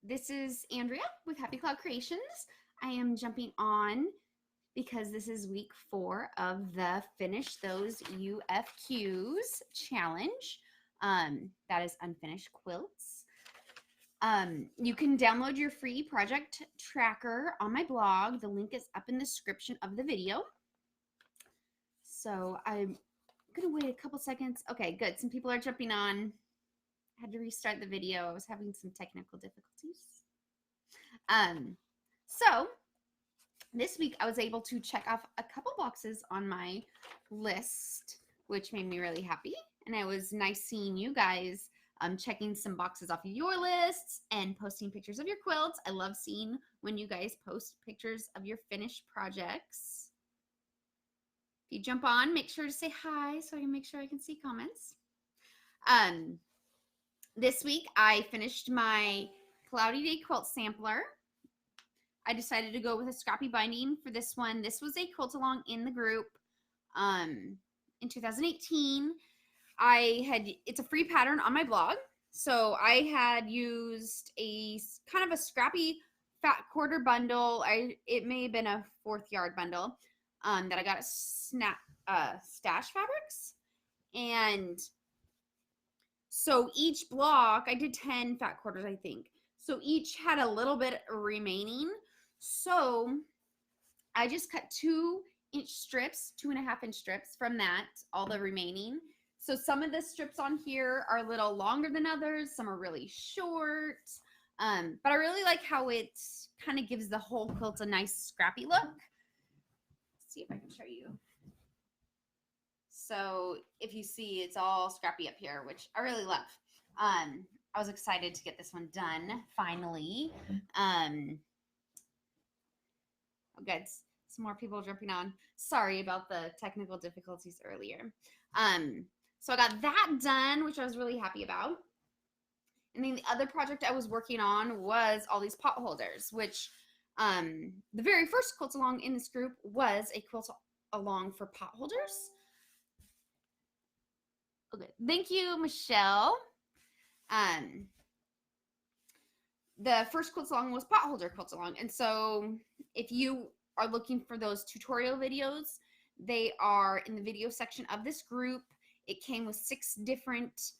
This is Andrea with Happy Cloud Creations. I am jumping on because this is week 4 of the Finish Those UFQs challenge. That is unfinished quilts. You can download your free project tracker on my blog. The link is up in the description of the video. So I'm gonna wait a couple seconds. Okay, good. Some people are jumping on. I had to restart the video. I was having some technical difficulties. So this week I was able to check off a couple boxes on my list, which made me really happy. And it was nice seeing you guys checking some boxes off of your lists and posting pictures of your quilts. I love seeing when you guys post pictures of your finished projects. If you jump on, make sure to say hi so I can make sure I can see comments. This week I finished my Cloudy Day quilt sampler. I decided to go with a scrappy binding for this one. This was a quilt along in the group in 2018. It's a free pattern on my blog. So I had used a kind of a scrappy fat quarter bundle. It may have been a 4th yard bundle that I got at Stash Fabrics. And so each block, I did 10 fat quarters, I think. So each had a little bit remaining. So I just cut 2-inch strips, 2.5-inch strips from that, all the remaining. So some of the strips on here are a little longer than others. Some are really short. But I really like how it kind of gives the whole quilt a nice scrappy look. Let's see if I can show you. So if you see, it's all scrappy up here, which I really love. I was excited to get this one done finally. Okay, some more people jumping on. Sorry about the technical difficulties earlier. So I got that done, which I was really happy about. And then the other project I was working on was all these pot holders, which the very first quilt along in this group was a quilt along for pot holders. Okay, thank you, Michelle. The first quilts along was pot holder quilts along, and so if you are looking for those tutorial videos, they are in the video section of this group. It came with 6 different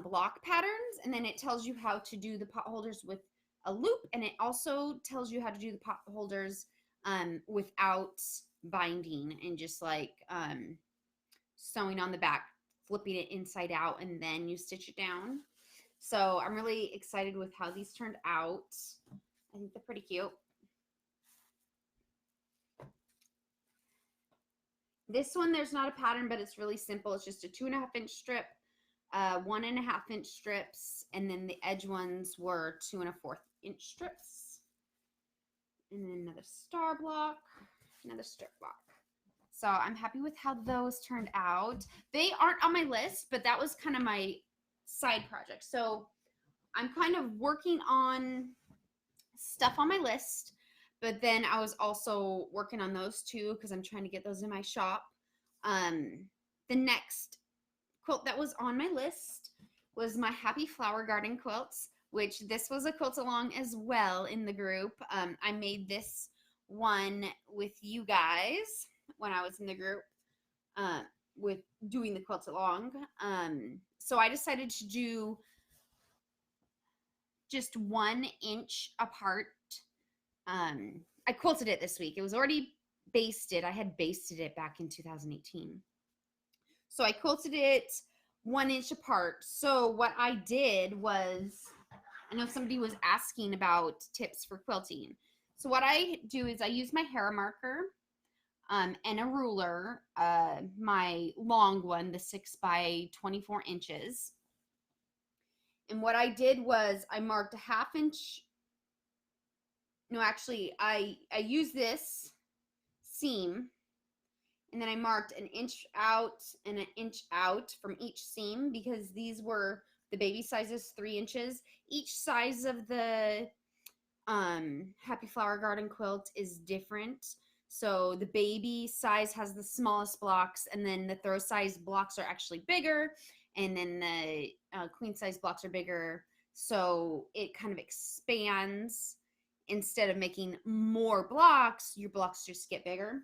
block patterns, and then it tells you how to do the pot holders with a loop, and it also tells you how to do the pot holders without binding and just like sewing on the back, flipping it inside out, and then you stitch it down. So I'm really excited with how these turned out. I think they're pretty cute. This one, there's not a pattern, but it's really simple. It's just a 2.5-inch strip, 1.5-inch strips, and then the edge ones were 2 1/4-inch strips. And then another star block, another strip block. So I'm happy with how those turned out. They aren't on my list, but that was kind of my side project. So I'm kind of working on stuff on my list, but then I was also working on those too because I'm trying to get those in my shop. The next quilt that was on my list was my Happy Flower Garden quilts, which this was a quilt along as well in the group. I made this one with you guys when I was in the group with doing the quilts along. So I decided to do just 1 inch apart. I quilted it this week. It was already basted. I had basted it back in 2018. So I quilted it 1 inch apart. So what I did was, I know somebody was asking about tips for quilting. So what I do is I use my hair marker and a ruler, my long one, the 6 by 24 inches. And what I did was I marked a 1/2 inch. No, actually, I used this seam, and then I marked 1 inch out and 1 inch out from each seam because these were the baby sizes, 3 inches. Each size of the Happy Flower Garden quilt is different. So the baby size has the smallest blocks, and then the throw size blocks are actually bigger, and then the queen size blocks are bigger. So it kind of expands. Instead of making more blocks, your blocks just get bigger.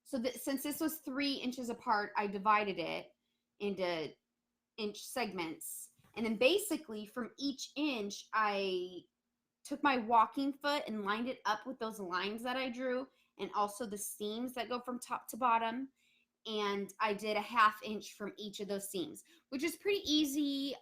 So since this was 3 inches apart, I divided it into inch segments. And then basically from each inch, I took my walking foot and lined it up with those lines that I drew, and also the seams that go from top to bottom. And I did a 1/2 inch from each of those seams, which is pretty easy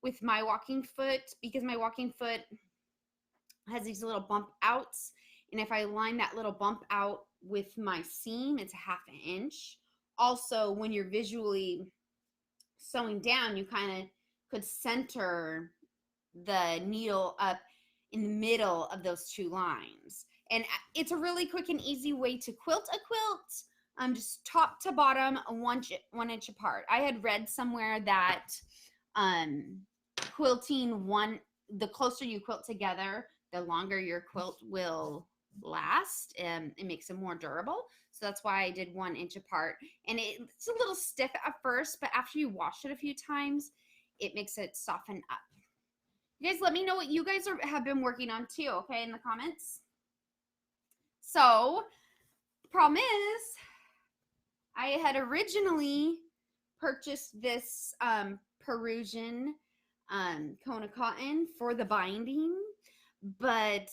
with my walking foot, because my walking foot has these little bump outs. And if I line that little bump out with my seam, it's a 1/2 inch. Also, when you're visually sewing down, you kind of could center the needle up in the middle of those 2 lines. And it's a really quick and easy way to quilt a quilt, just top to bottom, 1 inch apart. I had read somewhere that quilting the closer you quilt together, the longer your quilt will last, and it makes it more durable. So that's why I did 1 inch apart. And it's a little stiff at first, but after you wash it a few times, it makes it soften up. You guys let me know what you guys have been working on too, okay, in the comments. So the problem is, I had originally purchased this Perusian Kona cotton for the binding, but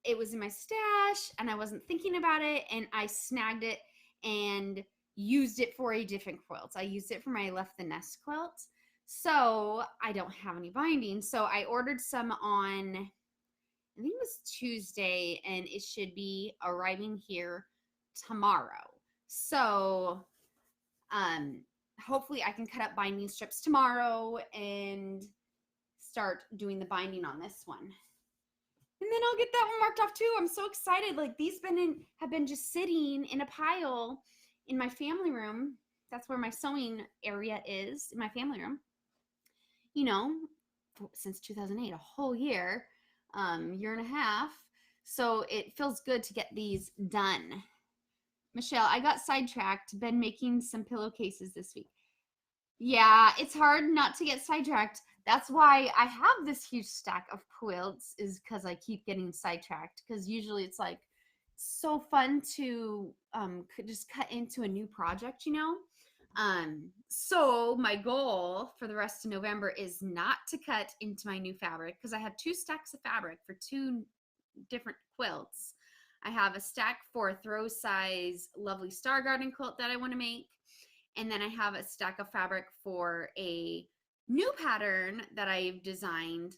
it was in my stash and I wasn't thinking about it, and I snagged it and used it for a different quilt. I used it for my Left the Nest quilt. So I don't have any binding. So I ordered some on, I think it was Tuesday, and it should be arriving here tomorrow. So hopefully I can cut up binding strips tomorrow and start doing the binding on this one. And then I'll get that one marked off too. I'm so excited. Like, these have been just sitting in a pile in my family room. That's where my sewing area is, in my family room. You know, since 2008, a whole year, year and a half. So it feels good to get these done. Michelle, I got sidetracked. Been making some pillowcases this week. Yeah, it's hard not to get sidetracked. That's why I have this huge stack of quilts, is because I keep getting sidetracked. Because usually it's like so fun to just cut into a new project, you know? So my goal for the rest of November is not to cut into my new fabric, because I have 2 stacks of fabric for 2 different quilts. I have a stack for a throw size lovely star garden quilt that I want to make. And then I have a stack of fabric for a new pattern that I've designed.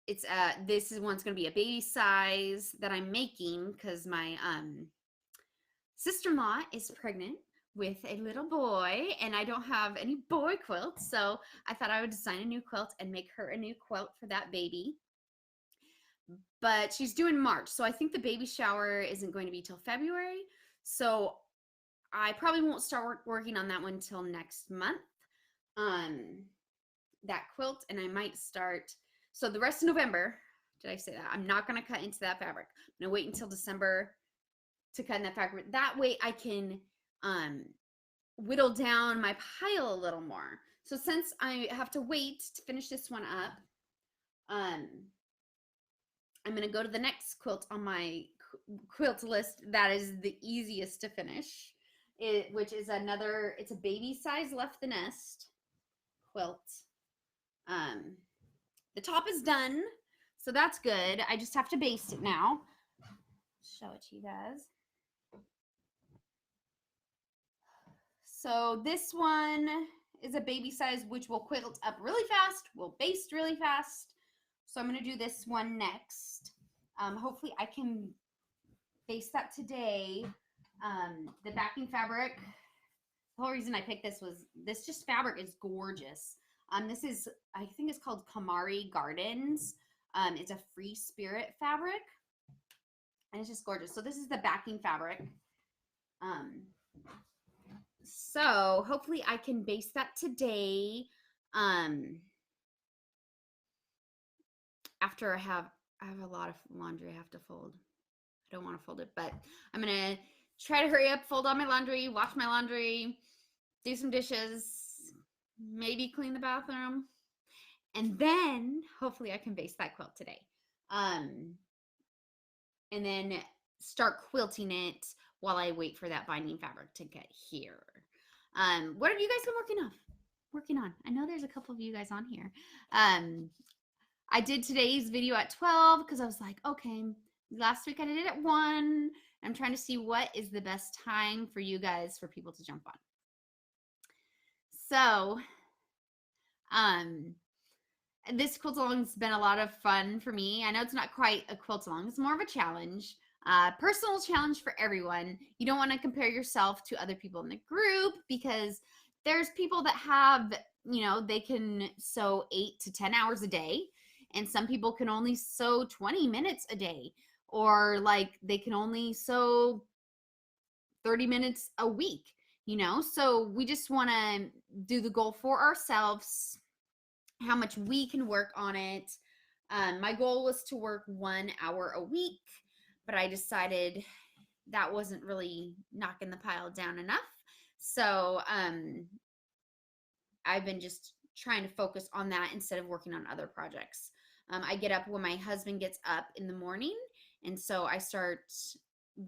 This one's going to be a baby size that I'm making, because my sister-in-law is pregnant with a little boy, and I don't have any boy quilts, so I thought I would design a new quilt and make her a new quilt for that baby. But she's due in March, so I think the baby shower isn't going to be till February, so I probably won't start working on that one until next month, that quilt. And I might start, so the rest of November, did I say that? I'm not going to cut into that fabric. I'm going to wait until December to cut in that fabric. That way I can whittle down my pile a little more. So since I have to wait to finish this one up, I'm going to go to the next quilt on my quilt list that is the easiest to finish, which is it's a baby size Left the Nest quilt. The top is done, so that's good. I just have to baste it now. Show it to you guys. So this one is a baby size, which will quilt up really fast, will baste really fast. So I'm going to do this one next. Hopefully I can baste that today. The backing fabric, the whole reason I picked this was this fabric is gorgeous. This is, I think it's called Kamari Gardens. It's a free spirit fabric, and it's just gorgeous. So this is the backing fabric. So hopefully I can baste that today. After I have a lot of laundry I have to fold. I don't want to fold it, but I'm gonna try to hurry up, fold all my laundry, wash my laundry, do some dishes, maybe clean the bathroom, and then hopefully I can base that quilt today. Um, and then start quilting it while I wait for that binding fabric to get here. What have you guys been working on? I know there's a couple of you guys on here. I did today's video at 12 because I was like, okay, last week I did it at 1. I'm trying to see what is the best time for you guys for people to jump on. So, this quilt along's been a lot of fun for me. I know it's not quite a quilt along, it's more of a challenge. Personal challenge for everyone. You don't want to compare yourself to other people in the group because there's people that have, they can sew 8 to 10 hours a day, and some people can only sew 20 minutes a day, or like they can only sew 30 minutes a week, so we just want to do the goal for ourselves, how much we can work on it. My goal was to work 1 hour a week, but I decided that wasn't really knocking the pile down enough. So I've been just trying to focus on that instead of working on other projects. I get up when my husband gets up in the morning, and so I start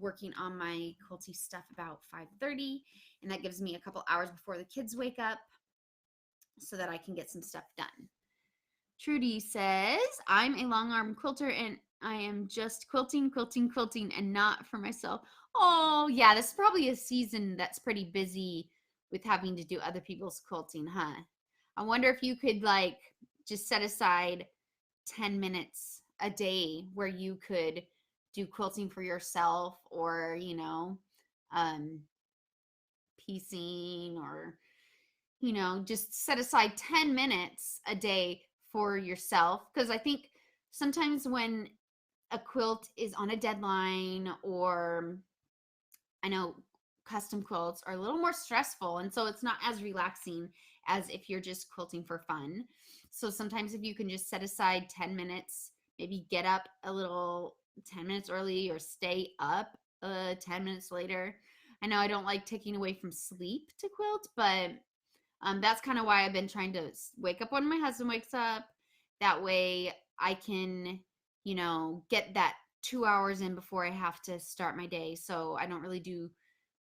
working on my quilty stuff about 5:30, and that gives me a couple hours before the kids wake up so that I can get some stuff done. Trudy says, I'm a long arm quilter and I am just quilting and not for myself. Oh, yeah, this is probably a season that's pretty busy with having to do other people's quilting, huh? I wonder if you could like just set aside 10 minutes a day where you could do quilting for yourself, or, piecing, or, just set aside 10 minutes a day for yourself. Because I think sometimes when a quilt is on a deadline, or I know custom quilts are a little more stressful, and so it's not as relaxing as if you're just quilting for fun. So sometimes if you can just set aside 10 minutes, maybe get up a little 10 minutes early or stay up 10 minutes later. I know I don't like taking away from sleep to quilt, but that's kind of why I've been trying to wake up when my husband wakes up. That way I can, get that 2 hours in before I have to start my day. So I don't really do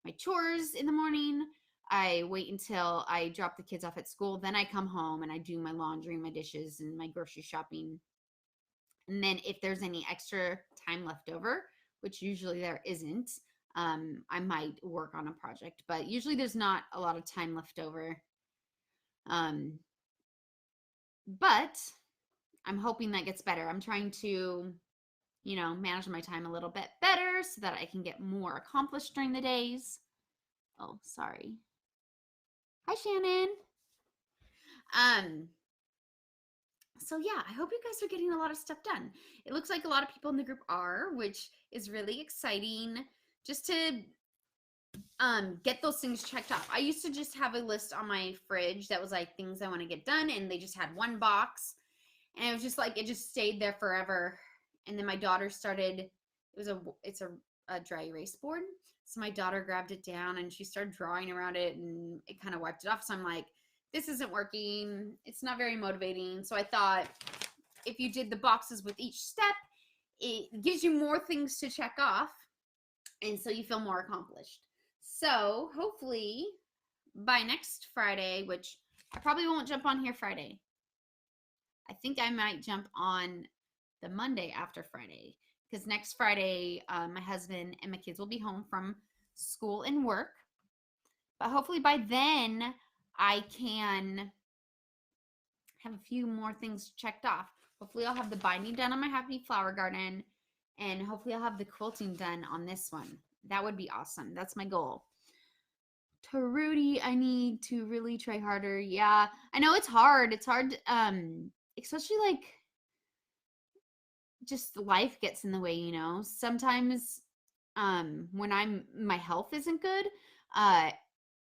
my chores in the morning. I wait until I drop the kids off at school. Then I come home and I do my laundry, my dishes, and my grocery shopping. And then if there's any extra time left over, which usually there isn't, I might work on a project. But usually there's not a lot of time left over. But I'm hoping that gets better. I'm trying to, manage my time a little bit better so that I can get more accomplished during the days. Oh, sorry. Hi, Shannon. So yeah, I hope you guys are getting a lot of stuff done. It looks like a lot of people in the group are, which is really exciting, just to get those things checked off. I used to just have a list on my fridge that was like things I want to get done, and they just had one box, and it was just like it just stayed there forever. And then my daughter started, it's a dry erase board, so my daughter grabbed it down and she started drawing around it, and it kind of wiped it off. So I'm like, this isn't working, it's not very motivating. So I thought if you did the boxes with each step, it gives you more things to check off, and so you feel more accomplished. So hopefully by next Friday, which I probably won't jump on here Friday, I think I might jump on the Monday after Friday, because next Friday my husband and my kids will be home from school and work. But hopefully by then I can have a few more things checked off. Hopefully I'll have the binding done on my Happy Flower Garden, and hopefully I'll have the quilting done on this one. That would be awesome. That's my goal. To Rudy, I need to really try harder. Yeah, I know it's hard. It's hard, especially like just life gets in the way, Sometimes when my health isn't good, I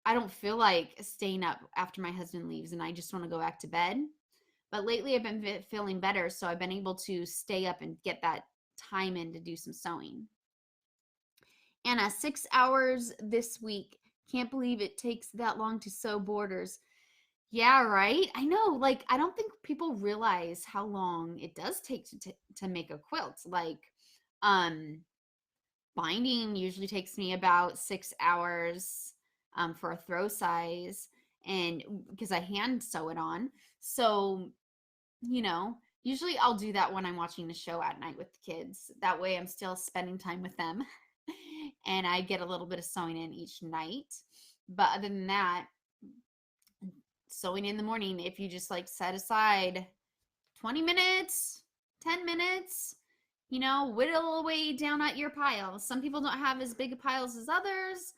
don't feel like staying up after my husband leaves, and I just want to go back to bed. But lately I've been feeling better, so I've been able to stay up and get that time in to do some sewing. Anna, 6 hours this week. Can't believe it takes that long to sew borders. Yeah, right? I know, like, I don't think people realize how long it does take to make a quilt. Like, um, binding usually takes me about 6 hours for a throw size, and because I hand sew it on. So, you know, usually I'll do that when I'm watching the show at night with the kids. That way I'm still spending time with them and I get a little bit of sewing in each night. But other than that, sewing in the morning, if you just like set aside 20 minutes, 10 minutes, you know, whittle away down at your pile. Some people don't have as big piles as others.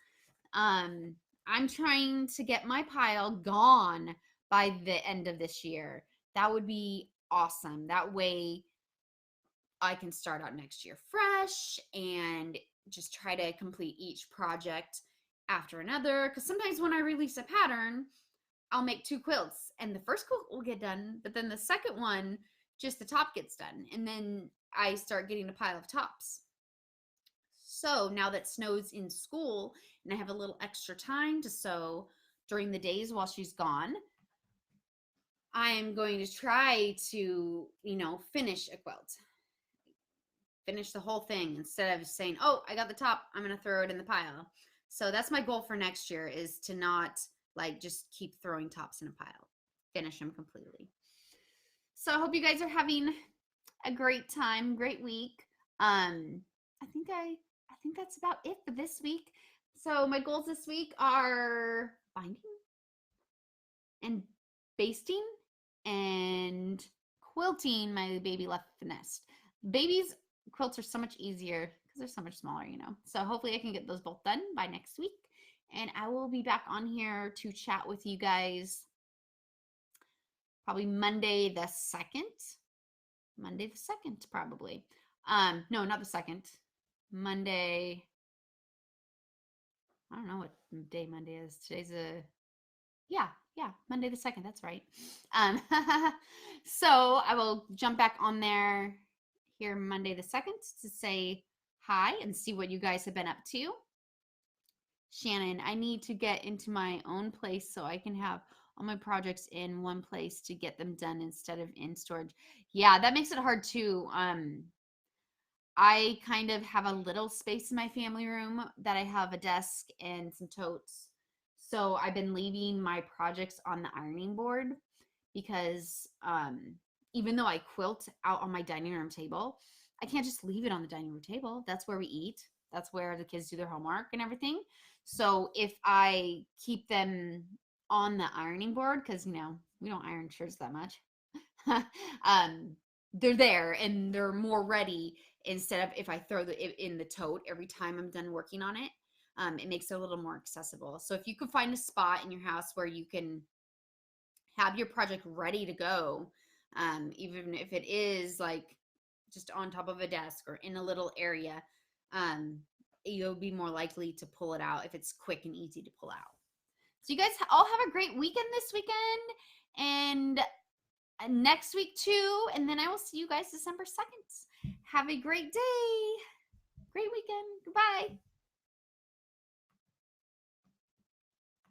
Um, I'm trying to get my pile gone by the end of this year. That would be awesome. That way I can start out next year fresh and just try to complete each project after another. Because sometimes when I release a pattern, I'll make 2 quilts and the first quilt will get done, but then the second one, just the top gets done. And then I start getting a pile of tops. So now that Snow's in school and I have a little extra time to sew during the days while she's gone, I am going to try to, you know, finish a quilt. Finish the whole thing instead of saying, "Oh, I got the top, I'm going to throw it in the pile." So that's my goal for next year, is to not like just keep throwing tops in a pile. Finish them completely. So I hope you guys are having a great time, great week. I think that's about it for this week. So my goals this week are binding and basting and quilting my baby left the nest. Babies quilts are so much easier because they're so much smaller, you know. So hopefully I can get those both done by next week. And I will be back on here to chat with you guys probably Monday the 2nd. Monday the 2nd, probably. No, not the 2nd. Monday. I don't know what day Monday is. Today's yeah, Monday the 2nd. That's right. Um, so I will jump back on there here Monday the 2nd to say hi and see what you guys have been up to. Shannon, I need to get into my own place so I can have all my projects in one place to get them done instead of in storage. Yeah, that makes it hard too. I kind of have a little space in my family room that I have a desk and some totes. So I've been leaving my projects on the ironing board because even though I quilt out on my dining room table, I can't just leave it on the dining room table. That's where we eat. That's where the kids do their homework and everything. So if I keep them on the ironing board, because you know we don't iron shirts that much, they're there and they're more ready instead of if I throw it in the tote every time I'm done working on it. It makes it a little more accessible. So if you can find a spot in your house where you can have your project ready to go, even if it is like just on top of a desk or in a little area, um, you'll be more likely to pull it out if it's quick and easy to pull out. So you guys all have a great weekend this weekend and next week too. And then I will see you guys December 2nd. Have a great day. Great weekend. Goodbye.